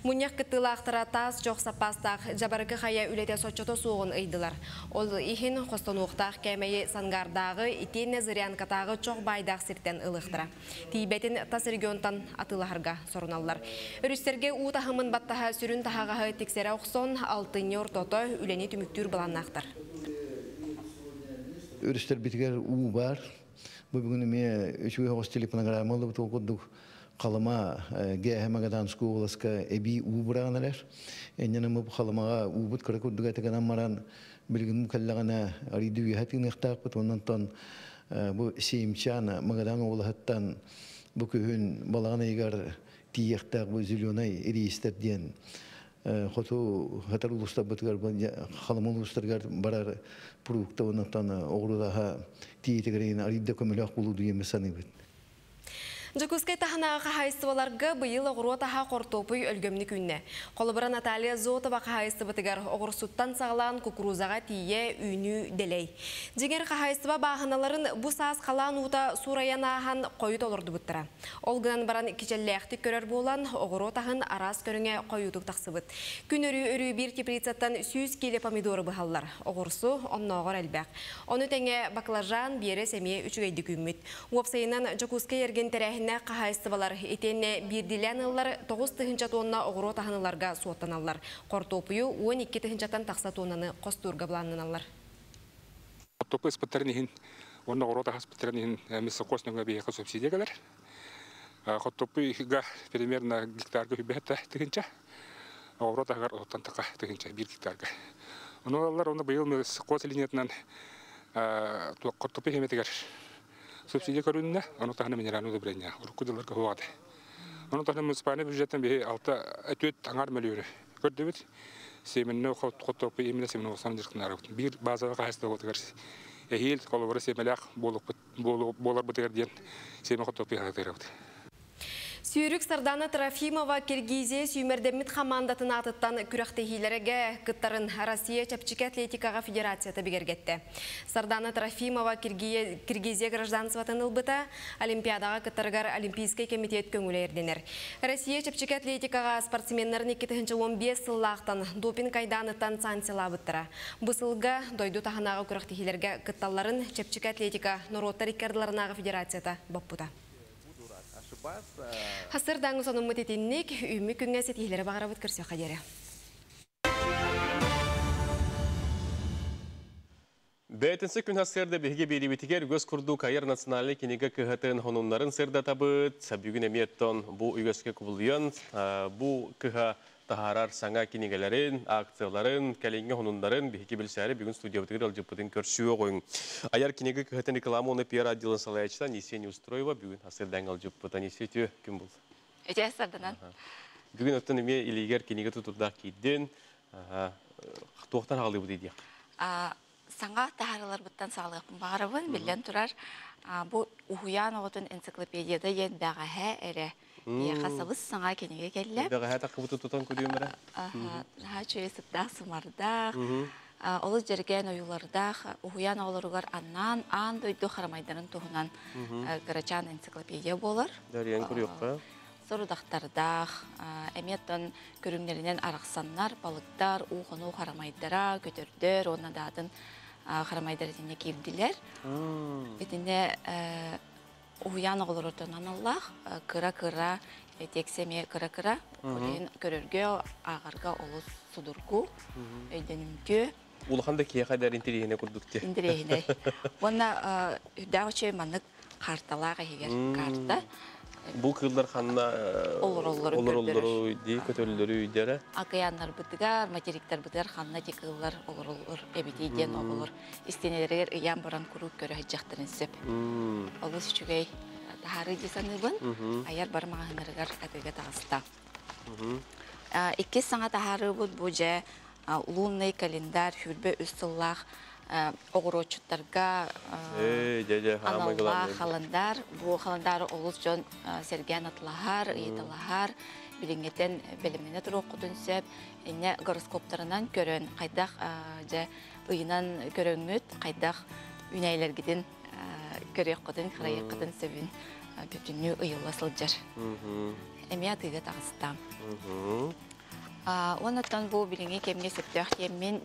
Munyak kıttılaqtıra tas joq sapastaq jabarıqı xaya ülete soçoto suğun ıydılar. Ol ihin Qostonuqtaq kəməyi sangardağı iti neziryankatağı çox baydaq sirten ılıqtıra. Tibetin tas regiontan atılahırga sorunallar. Örüsterge u tahımın battaha sürün tahağağı tiksere oqson altınyor toto üleni tümüktür bulanaqtır. Örüster bitiger u var. Bu bugün me üçü hoş telefonagrammalı bu toquduk. Qalama GHM'dan skolaska ebi u buranlar. Enyanı bu qalamağa u but kırıkudduga teganan maran bilgin mukallagana aridu yahatin iqtaq ondan bu simchana magadan oğlahattan bu köyün balağına yigar tiyaqtaq bu zilionay eriyistet diyen xotu hatar ulustar batgar xalama ulustargar barar produkta ondan oğlu daha tiyetegreyin aridu kömülaq bulu diye mesanibet. Жакускай тахана қағайыстываларға бұйыл оғыруа таға қортопый өлгөмні күнне. Қолыбыра Наталья Зотова қағайыстыватығар оғырсуттан сағылан кукурузаға тие үйні делей. Дегер қағайыстыва бағыналарын бұ саас қалан ұта сураян ағын қойыт олырды бұттыра. Олғынан баран кечелләқті көрер болан оғыру тағын арас көріңе қойытық тақсыбыт. Күн өрі бір теплицаттан 100 келі помидоры бұғалар. Оғырсу оннағыр әлбәқ. Оны тәңе баклажан бері сәме үшігейді күммет. Уапсайынан Жакускай ерген тәрәхіне қағайыстывалар. Етенне бірділән ыллар 9 тыхынча тонна оғыру тағыналарға суаттаналар. Қортопыю 12 тыхынчатан тақса тоннаны қостурға бұланыналар. Қортопы испаттарынығын, оны оғыру тағыспаттарынығын әмесі қосыныңға бейеқі субсидия кәлер. Қортопыға примерно гектарға хүбәтті тыхынча. Оғыру тағығар оттан таққа тыхынча 1 гектарға. Оны олар оны бұйыл мәз қос линиятынан Қортопы хеметігер субсидия көрініне, оны тағына минералны удобрения, ұрқыдылар көғады. Оны тағына муниципальный бюджеттен бейі 6-4 аңар мөлері көрді бет. Семенні Қортопы еміне семені осан жүркінары бұтын. Bir базаға қайысты отығар. Әйел қолыбыры семеләқ болар бұтығар ден семен Қортопы қағатығар бұты. Сүйрік Сардана Трофимова Киргизия сүймердемит командатын атыттан күрәқтехилерге кыттарын Россия Чапчык атлетикаға федерацията бігергетті. Сардана Трофимова Киргизия гражданстватын ылбыта Олимпиадаға кыттарығар Олимпийский комитет көңілі ерденер. Россия Чапчык атлетикаға спортсменнарын 2015 сыллақтан допинг айданыттан санкцияла бұттыра. Бұсылға дойду тағынаға күрәқтехилерге кытталарын Чапчык атлетика Норота Рикардыларынаға федерацията баппыта. Хасыр даңғы соның мұтетіннік үймі күнге сетейлері бағыра бұт көрсе қадері. Бәйтінсі күн хасырды бейге бейді бітігер өз күрді қайыр националы кенеге кіғатын хонумларын сырда табыт. Бүгін әметтон бұл үйгөске күбілден, бұл кіға тахарар саңа кенегелерін, акцияларын, кәлеңге хонундарын бейге білсәрі бүгін студия бұтығыр алжыппытын көрсуі қойын. Аяр кенеге кіғатын рекламы оны пиар отделын салаячтан Есени Устроева бүгін хасырдан алжыппытын есеті кім бұл? Өте асырдынан. Бүгін өттін еме илегер кенеге тұтырдақ кейден тоқтан қалды бұд едек? Саңа тахаралар бұттан сағылықпын бағарабын, білден тұрар. Бұл ұхуян оғытын энциклопедияда ен бәғаға әрі. Яқасығыз саңа кенеге келіліп. Бәғаға тақы бұты тұтан көреймірі? Чөйесіптақ, сымардақ, олы жерген ойылардақ, ұхуян оғыларығар аннан, ан дөйді қарамайдарын тұғынан ғырачан энциклопедия болыр. Дәриян көрейіққа? Сорудақтардақ, әметтен көріңдерінен арақсаннар, балықтар, ұғыну қарамайдара, көтердер, оны дадын қарамайдарыдіне келділер. Бетінде Уян оғылыр отынан Аллах, кыра-кыра, тексеме кыра-кыра, көрерге ағарға олы судыргу, өйденімге. Улаханда кие қайдар интерегіне күрдікте? Интерегіне. Оны үдәғычы манық қарталаға егер қарта. Бұл кылдар қанна олыр-олыр үйді, көтөлілері үйдері? Ақиянлар бұтығар, материктар бұтығар қанна текілер олыр-олыр әбетейден оғылыр. Истенелерігер үйен баран күру көрі жақтырын сөп. Олыс үшігей тахары десаныбын, аяр бармағынырығар әкіге тағыста. Иккес саңа тахары бұд бұжа лунный календар, хүрбе үстіллақ, оғырочуттарға аналла қаландар. Бұл қаландары олыс жон серген атлағар, еталағар, біліңеттен біліміне тұр оқыдың сөп, әне гороскоптарынан көрін, қайдақ ұйынан көріңмет, қайдақ үнәйлергеден көрек қыдың, қырайық қыдың сөбін бүтінні ұйылы сылжар. Әме атыға тағыстам. Онаттан бұл біліңе кемге сөптіғ еммен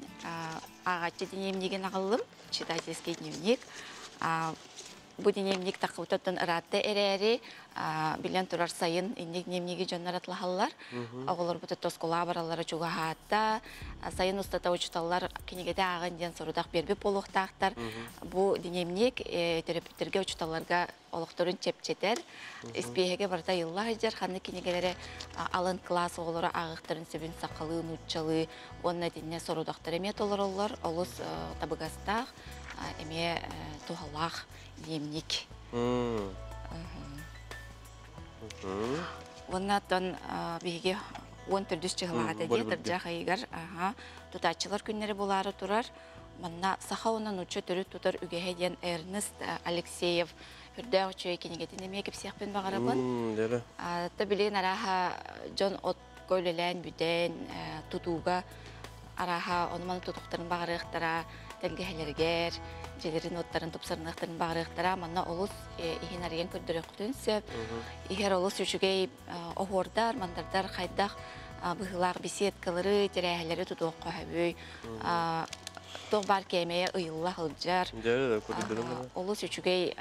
ағатшы денемнеген ағылым, читательский дневник. Бұл денемник тақыбытаттан ұратты әрі-әрі білен тұрар сайын иннек дневнигі жонлар атлағалар. Оғылар бұты тоскола баралары чуға хатта, сайын ұстата учталар кенегеде ағын ден сұрудақ бербі болуқтақтар. Бұл денемник терапевтерге учталарға олықтырын чепчетер. Испейхеге барда йылла жер ханны кенегелері алын класс оғылары ағықтырын сөбін сақалы, нұтчалы, онына денне сұрудақтар емет олар, олыс табығастақ, эме тухалах дневник. Оннан биге 10 түрдүс чыгылады де тыржак айгар, тутачылар күннәре булары турар. Манна сахауынан учы түрі тутар үгеһеден Эрнест Алексеев хүрдәү чөй кинегетин эме кепсиякпен багарабын. Та билген араха жон от көйлелән бүтән тутуга араха онман тутуктарын багарыктара тәлгәһләргәр җелерин оттарын тупсарнактарын багарыктара манна олус ихин арыган көрдөрөктөн сөп ихер олус үчүгей огордар мандардар хайдах быһылар беседкалары терәһләре тутук кахабый тог бар кемeye ыйылла хылжар олус үчүгей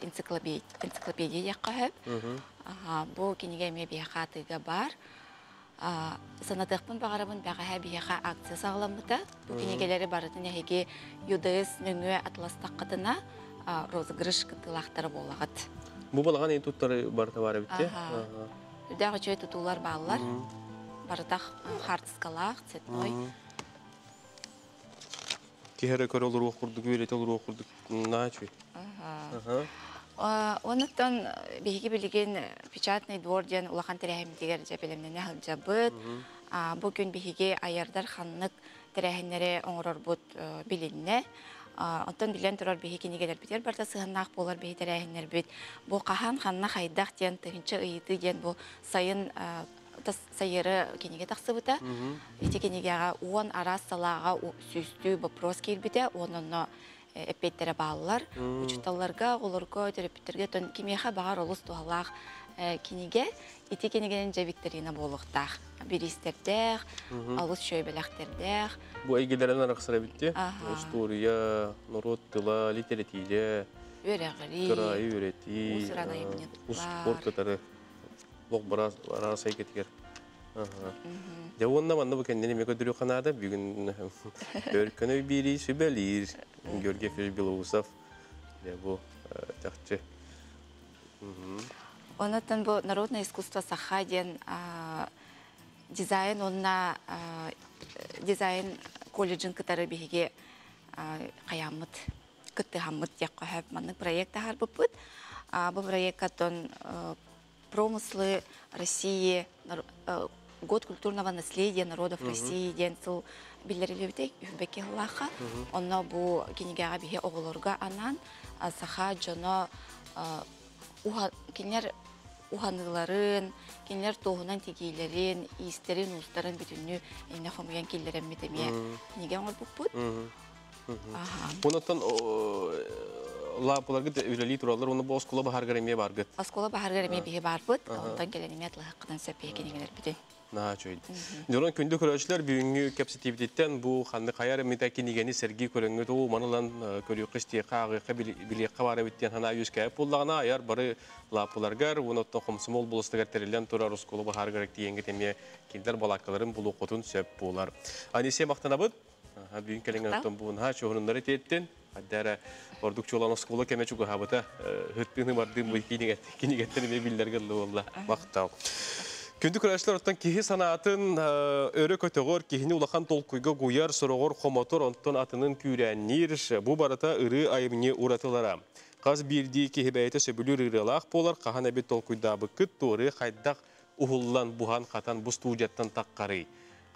энциклопедия кахаб бу кинеге ме бихатыга бар санатыкпын багарабын багаха бияха акция сагламыта бу кинегелери барытын эге юдес нөңө атластаккатына розыгрыш кытылактары болагат. Бу балган эң туттары барта бар битте. Дагы чөй тутулар баллар. Бартах хардскалах цветной. Кихере көрөлөр окурдук, үйрөтөлөр окурдук. Начи. Онуттан биһиги билген печатный двор ден улахан терәһимдигер жабелемнене хылжабыт. Бу күн биһиги аярдар ханнык терәһиннәре оңорор бут билинне. Онтан билен турар биһиги нигелер битер барта сыһыннак болар биһи терәһиннәр бит. Бу кахан ханна хайдах ден тыгынчы ыйты ден бу сайын сайыры кенеге тақсыбыта. Ити кенегеға уон арас салаға сүстүү вопрос келбіте, онын эппеттері балылар. Учуталларға, оларға, терапевтерге тон кемеға бағар олыс туғалақ кенеге. Ити кенегенен жабиктерина болуқтақ. Биристердеғ, алыс шөйбеләқтердеғ. Бұл әйгелерін арақсыра бітті? История, народ тыла, литературия, қырайы өрети, спорт катары. Лох барас айкетер. Я онна манна букенне неме көдүрү канада бүгүн көркөнөй бири сүбелир. Георгий Белоусов. Я бу тахчы. Онотон бу народное искусство Сахаден дизайн онна дизайн колледжин кытары биге каямыт кытты хаммыт якка хап манны проекта har бупут. Бу проекттон промыслы России, год культурного наследия народов России денсел билерилебитек үбеке лаха. Онна бу кинегага бихе оголорга анан саха жоно кинер уханыларын, кинер тоғынан тегейлерин, истерин, устарын бүтүнү эне хомген киллерен метеме кинеге оңор буппут. Онотон лапыларга үлели туралар, оны бу оскола бахаргареме баргыт. Оскола бахаргареме бихе барбыт, онтан келенеме атлахаккыдан сөпе кенегелер бүтүн. Дөрөн күндү көрөчлөр бүгүнкү кепситивдиттен бу ханны каяр метакинигени Сергей көрөңгө туу манылан көрүк кысты кагы билек кабары биттен хана юскә пуллагына аяр бары лапыларгар онотто комсомол болустагар терелен тура оскола бахаргарек дигенге теме киндер балакаларын булу котун сөп булар. Анисе мактанабыт. Бүгүн келеңген бун ха чогуннары теттен аддара продукциялан оскола кемечуга хабыта хыттыны бардым бу кинигеттерме биллерге болла мактау. Күндү көрәшләр оттан кихи санатын өрө көтөгөр кихини улахан толкуйга гуяр сорогор хомотор онтон атынын күрәннир бу барата ыры айымны уратылара. Каз бирди кихи бәйте сөбүлүр ырылак болар кахан әбет толкуйда быкыт торы хайдак ухуллан бухан катан бу студияттан таккары.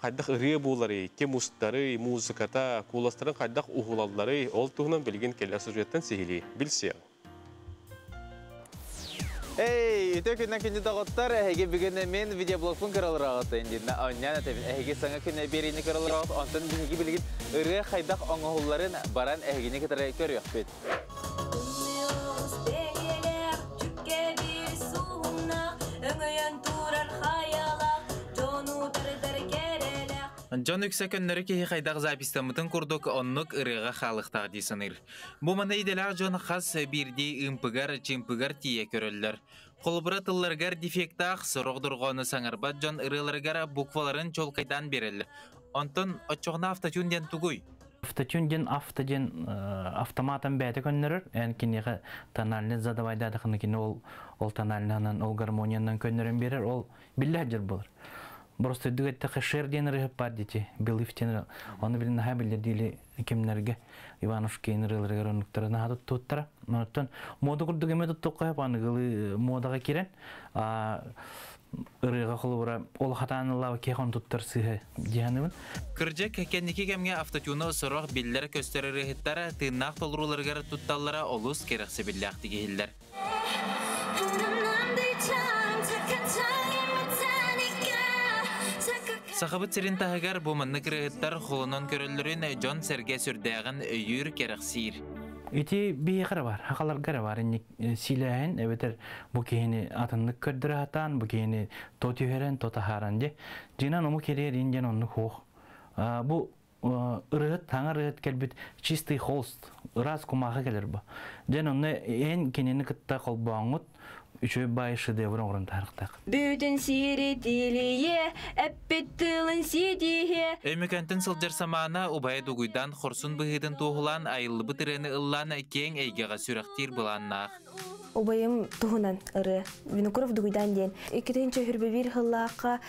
Хайдак ыры болары, кем устары, музыката, куластарын хайдак ухулаллары ол тугунан билген келер сюжеттен сихили билсе. Эй, өтө күннен күнді дағыттар, әйге бүгінне мен видеоблогпын көрілер ағыты ендеріне. Оннан әтебін, әйге саңа күнне берейіні көрілер ағыты, онтан бігігі білген үрі қайдақ оңғыларын баран әйгені кетірі көрі өкпет. Жон үксі көннері кей қайдақ запистамытын күрдік оннық ұрыға қалықтақ дейсінір. Бұ мана иделақ жон қас бірдей ұмпығар, чимпығар тие көрілдір. Қолбыра тылларғар дефектақ сұрғдырғаны саңарбат жон ұрыларғара букваларын чолқайдан берілі. Онтын отчоғына автотюнден түгүй. Автотюнден автоматан бәті көннерір. Ән кенеға тональны задавайдадықыны кені ол тональнынан, ол гармониядан көннерін берір. Ол білі жыр болыр. Просто дүгетті қышыр денері бар дейті, біліфтенері. Оны білін ға білі дейлі кемнерге Ивановшкейін рылырығыр өніктірін ағады тұттыра. Моды күрдігі мөді тұққайып, аны ғылы модаға керен. ырыга холбура ол хатанылла кехон туттарсы дияным. Кыржак кенники кемге автотюны сорох биллер көстерерихиттара тыыннаах толруларгар тутталлара олус керексе биллях тигихиллер. Сахабыт сирин тахагар бу манны кырыгыттар холонон көрөллөрүн Джон Серге сүрдәгән өйүр керексир. Ити бейгәр бар, хакаларга бар. Силәһен эбетер бу кени атынны көрдүрә атан, бу кени тотюһерен тотахаран де. Динан ому керер инген онны хох. Бу ырыгыт таңар ырыгыт келбит чистый холст, раз кумага келер бу. Ден онны эн кенени кытта колбаңыт Üçü bay şedevr orun tarıqtaq. Bütün siri diliye, əppettilin sidiye. Ömükentin sıldır samana ubaya duguydan xorsun bıhıdın tuğulan ayıllı bıtırını ıllan keng eygağa sürektir bulanaq. Obayım tuğunan ırı, Vinokurov duguydan den. İkitinci hürbevir hıllaqa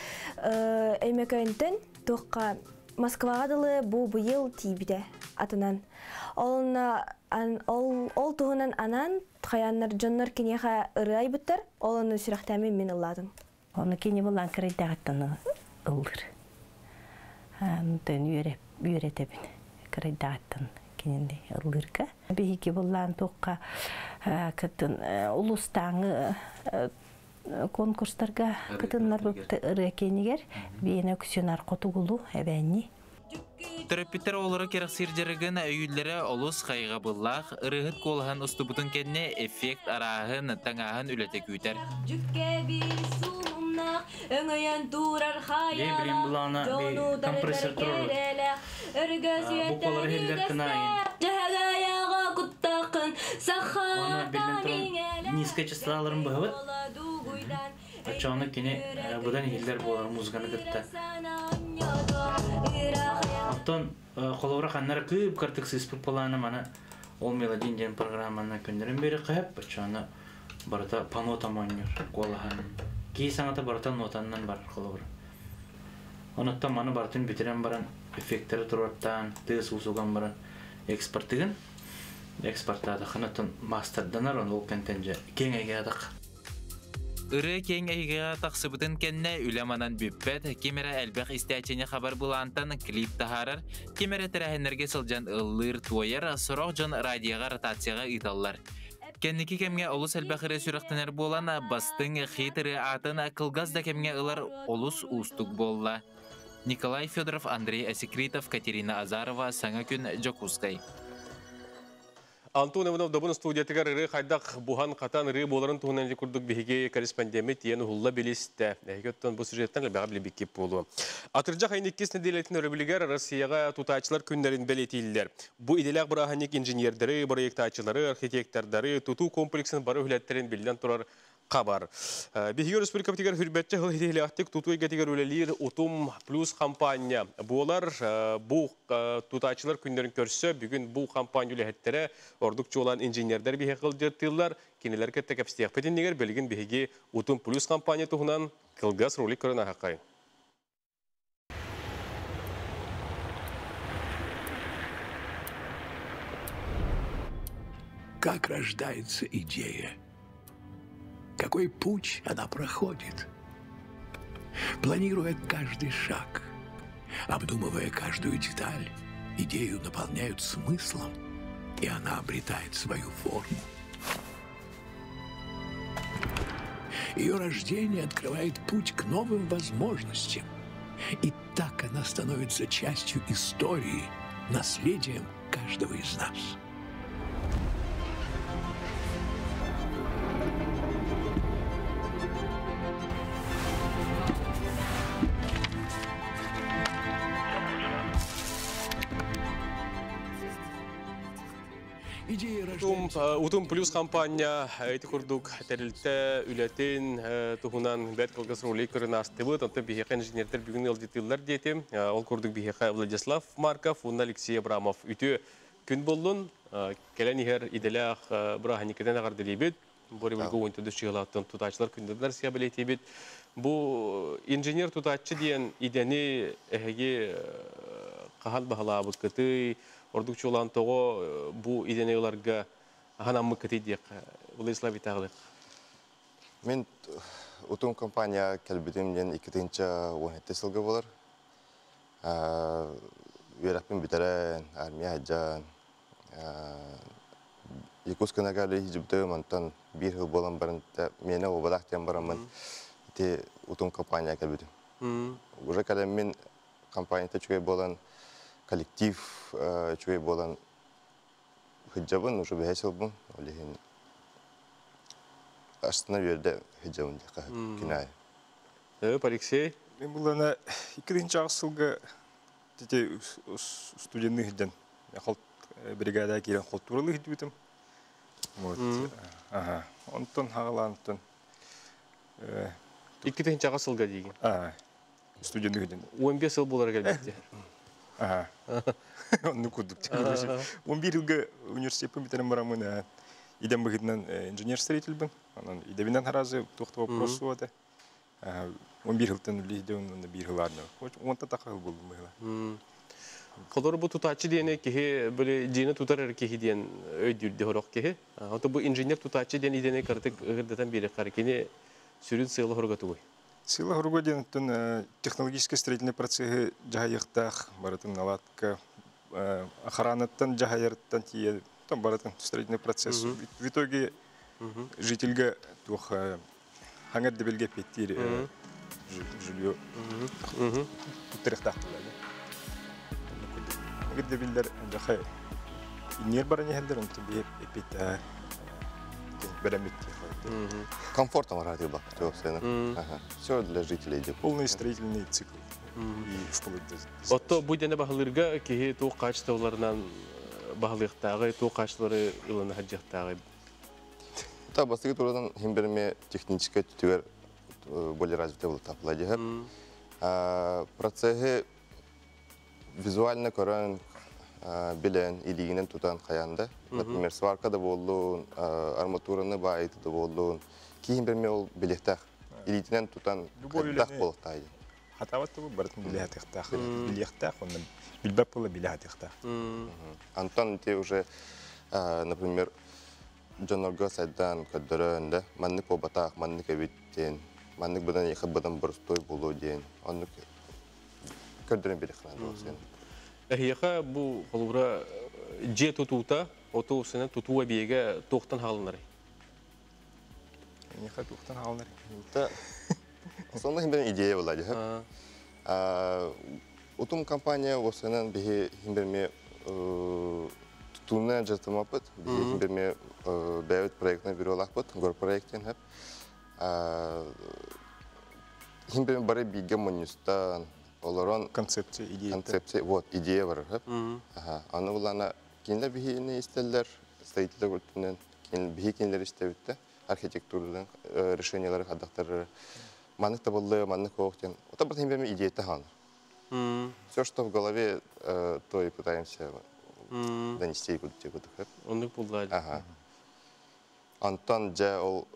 ömükentin tuğqa Moskvaga dılı bu yıl tibide atınan. Ol tuğunan anan Хаяннар жоннор кинеха ырай буттар, олону сүрәхтәме мен ылладым. Оны кине булан кырыйдагыттан ылдыр. Тен үйрәтәбен. Кырыйдагыттан киненде ылдырка. Бихике булан тоққа кытын улустаңы конкурстарга кытыннар бупты ыры кенигер, бейне күсенар котугулу әбәнни. Төрөппиттер олары керексир жереген өйүллері олус қайға бұллақ, ырығыт қолған ұстыбытын кенне эффект арағын таңағын үлеті күйтер. Білім бұлана компрессор тұрыр. Бұқалары хелдер кынайын. Оны білін тұрын низкай часталарын бұғыт. Açağını kine budan hiller bolar muzgаны кытта. Аттан колора ханнар күп картыксыз пуланы мана ол мелодин ден программаны көндөрүн бери кайып açağını барата панота манер колахан. Ки саңата барата нотаннан бар колора. Онотта маны бартын битирен баран эффекттери тураттан тез усуган баран экспорттыгын экспорттада ханатын мастерданар ол контенже кеңейгедик. Ыры кең әйгіға тақсыбытын кенне үлеманан бүппет, кемері әлбәқ істәчені хабар бұлантан клип тахарар, кемері тірәхенерге сылжан ыллыр туайыр, сұрақ жон радияға ротацияға италлар. Кенники кемге олус әлбәқірі сүріқтінер болан, бастың хейтірі атын қылғаз да кемге ылар олус устук болла. Николай Федоров, Андрей Асекритов, Катерина Азарова, Саңа күн Джокускай. Антон Иванов добын студиятыгар ыры хайдақ бухан қатан ыры боларын туғынан жекурдық бігеге корреспондемет ені хулла білісті. Әйгеттен бұл сюжеттен бәға білі беккеп болу. Атыржақ айнеккес неделетін өрібілігер Россияға тутачылар күндерін бәлетейлілер. Бұл иделяқ бұрағанек инженердері, проектачылары, архитектордары, туту комплексін бары үлеттерін білден тұрар қабар. Бігеге республика бітігер хүрбәтчі ғыл хеделі ақтық туту егетігер өлелер Утум Плюс компания. Бұлар бұл тутачылар күндерін көрсі, бүгін бұл компания өләхеттері ордукчу olan инженердер бихе кылдыртылар, кинелер кетте капстияк петиннигер белгин бихеге Утум Плюс компания тухунан кылгас ролик көрөн ахакай. Как рождается идея? Какой путь она проходит? Планируя каждый шаг, обдумывая каждую деталь, идею наполняют смыслом, и она обретает свою форму. Ее рождение открывает путь к новым возможностям. И так она становится частью истории, наследием каждого из нас. Утум Плюс компания эти курдук терилте үлетин тухунан бет кылгас ролик көрүн астыбы тонто бихек инженердер бүгүн элдитилер детим ол курдук бихек Владислав Марков, Алексей Абрамов үтө күн болдун келенихер иделах браханикеден агардылыбыт бори билго ойнтуду чыгалаттан тутачылар күндүлөр сиябилетибит бу инженер тутачы диен идени эге кахал бахалабыт кыты ордукчу olan togo bu idenelerge hanamı kıtıydık. Владислав Итағылық. Мен утум компания кәлбетімден 2017 сылғы болар. Үйерақпен бітерен, армия хаджан. Якутскан агалы хижібдім, антон бір жыл болан барын, мені обадақтен барамын, утум компания кәлбетім. Уже кәлеммен компанияда чүгей болан, коллектив чүгей болан хиджабын, уже бәйсілбін, олеген астына верде хиджабын дека кинай. Алексей? Мен бұл ана 2-ші ағысылғы студентный хиджан. Бригада керен қолтуралы хиджбетім. Онтон ағаланттон. 2-ші ағысылға деген? Студентный хиджан. 15 жыл болар кәлбетте. Onu kurduk. 11 yılga университетпен бітірім барамын. Идем бұғытынан инженер-строитель бін. Идебінен харазы тоқты вопрос суады. 11 жылдан үлейді, оны 1 жыл арны. Онта тақы жыл болдым бұғыла. Қолары бұл тұтачы дейіне кеге, білі дейіне тұтар әрі кеге дейін өйдерді ғырақ кеге. Бұл инженер тұтачы дейін идене кардық ғырдатан бері қарекене сүрін сыйлы ғырғаты ғой. Сыйлы ғырға дейін технологический строительный процессы жағайықтақ, баратын наладка, охранаттан жағайырттан тие, там баратын строительный процесс. В итоге жительге хаңар дебелге петтер жилье ұттырықтақ болады. Хаңар дебелдер жақай инер баран ехелдер, онты бейіп эпетті бәрәметте. Комфортно марады бак, все для жителей. Полный строительный цикл. Отто бұл дәне бағылырға кеге тоқ қачтауларынан бағылықтағы, тоқ қачтаулары ұланы хаджақтағы? Та бастығы тұрдан хемберме технический түтігер более развитый бұл тапылады. Процессы визуально көрін білен, илигінен тұтан қаянда. Например, сваркада болуын, арматураны байыты да болуын. Кейін берме ол білектақ, илитінен тұтан қаттақ болықтайды. Хатаватты бұл бартын білектақ, онын білбәп болы білектақ. Антон, те уже, например, Джонорга сайдан көддірінді, маннық побатақ, маннық әбеттен, маннық бұдан еқі бұдан бұрыстой болу дейін, онық көддірін білектіған болсын. Әйеқа бұл қолыбыра же тұтуыта, оту сені тұтуа бейге тоқтан халынары? Әйеқа тоқтан халынары? Сонда хемберін идея болады. Утум компания осынан бейге хемберме тұтуына жастамапыд, бейге хемберме бәйвет проектына бері олақпыд, гор проекттен хеп. Хемберме бары бейге монюстан, оларон концепция, идея бар. Аны бұлана кейінлер бейгені істелдер, строительдер көртінен, бейге кейінлер істебітті, архитектурдан решениялары қадақтары. Манық табылды, манық оқтен. Ота бір хемберме идея-то ханы. Все, что в голове, то и пытаемся донести и куда-то. Онық бұлдайды. Антон жа ол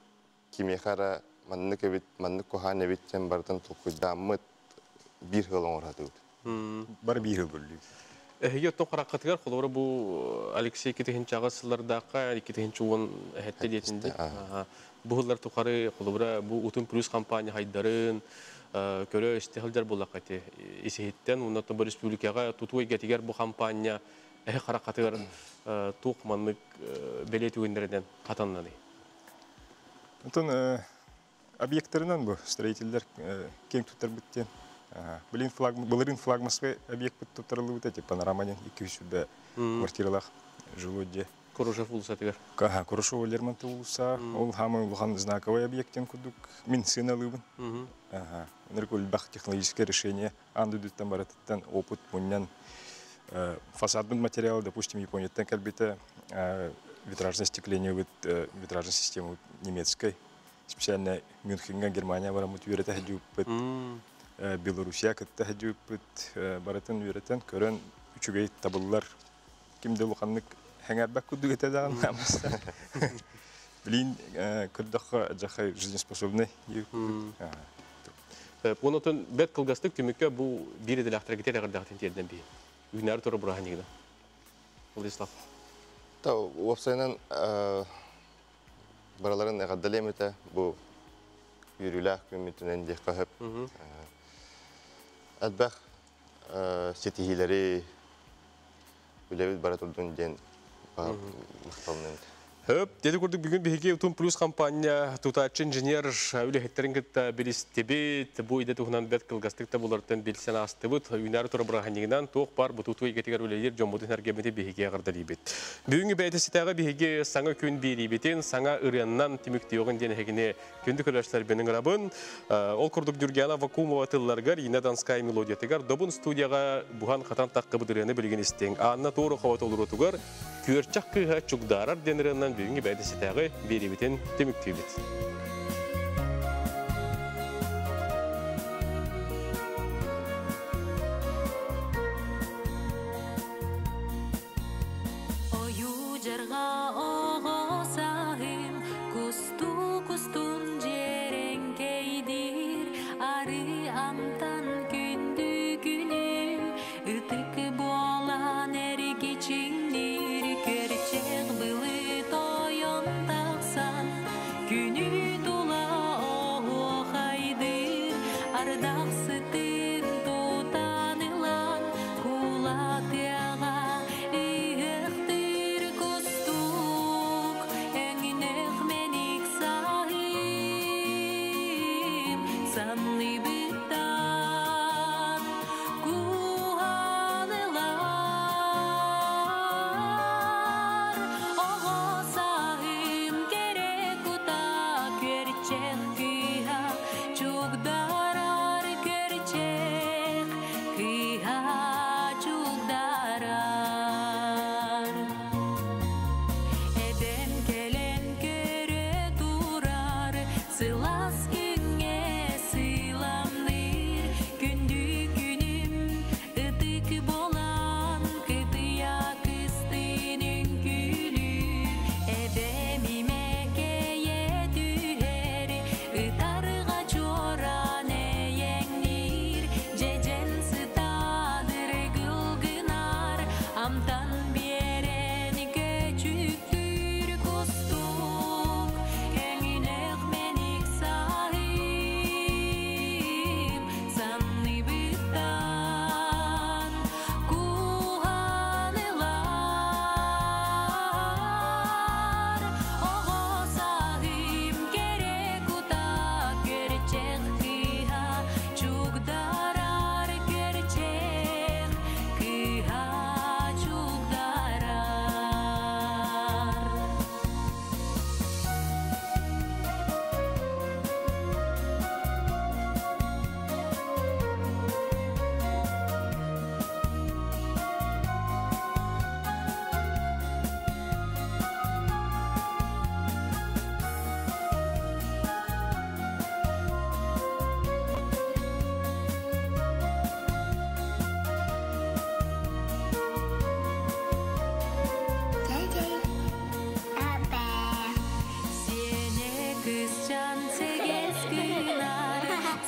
кемехара манық әбет, манық кохан әбеттен бардын тұлқыдамыт bir yıl oңырады өт. Бар bir yıl бөлі. Әйе, оттың қараққатығар, қолуыры бұл Алексей кетігінші ағасылардаққа, кетігінші оғын әтті детінде. Бұғылар тұқары, қолуыра бұл ұтын плюс компания хайдарын, көрі істіғілдер болақ әте есейттен. Оннатын бір республикаға тұтуы кетігер бұл компания әйе қараққатығар тұқ манлық бәлет өгіндерден қатаннады. Онтын объекттарынан бұл строительдер кең тұттар біттен. Бұлырын флагмасқы объект бұт тұттарылы бұт, панораманен 200 квартиралақ жылу де. Құрышев ұлыса тегер? Құрышев Лермонтов ұлыса, ол хамы ұлған знаковый объекттен күдік. Мен сын алыбын. Ныркөлбақ технологическое решение, анды дүттен баратыттан опыт мұннан фасадный материал, допустим, Японияттан кәлбеті витражное стекление, витражная система немецкой. Специально Мюнхенга, Германия барамут үйреті әдеуппет. Белоруссия кітті әдеуппет. Баратын үйретен көрін үчігей табылылар. Кімді ұлғанлық әңәрбәк күдді кетеді ағын. Білейін күрдіққа жақай жизнеспособный. Онытын бәт қылғастық түмікке бұл бір еділ ақтыра кетер әғырдақтың терден бейін. Үйінәрі тұры бұраған егді. Владислав. Опсайынан бараларын әғаддалем еті бұл yürüyülək gümmütünün de qahıb. Əlbəq setihiləri biləvid barat olduğun den mıxtalının. Höp, dedi kurduk bugün bir Utun Plus kampanya tutaçı inженер ülehitlerin gitti bilistebit bu ide tuğunan bet kılgastıkta bulardan bilsen astıbıt ünarı tura bırakanliğinden toğ par bu tutuğu getigar üleyer jombudun hergemeti bihigiye gırdalibit. Bugün beyde sitağı bihigi sana kün biribitin sana ıryandan timüktiyoğun dene hegine kündük ölaşlar benim rabın ol kurduk Dürgana Vakumova tıllargar yine danskay melodiyatıgar dobun studiyaga buhan katan takkabıdırını bilgin isteyin. Anna doğru havat olur otugar kürçak kıha çok darar denirinden bugün beyde sitağı biribitin timüktiyibit.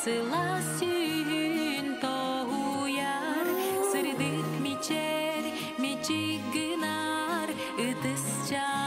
Sıla süğün toğuyar, sırdık miçer, miçik gınar, ıtısça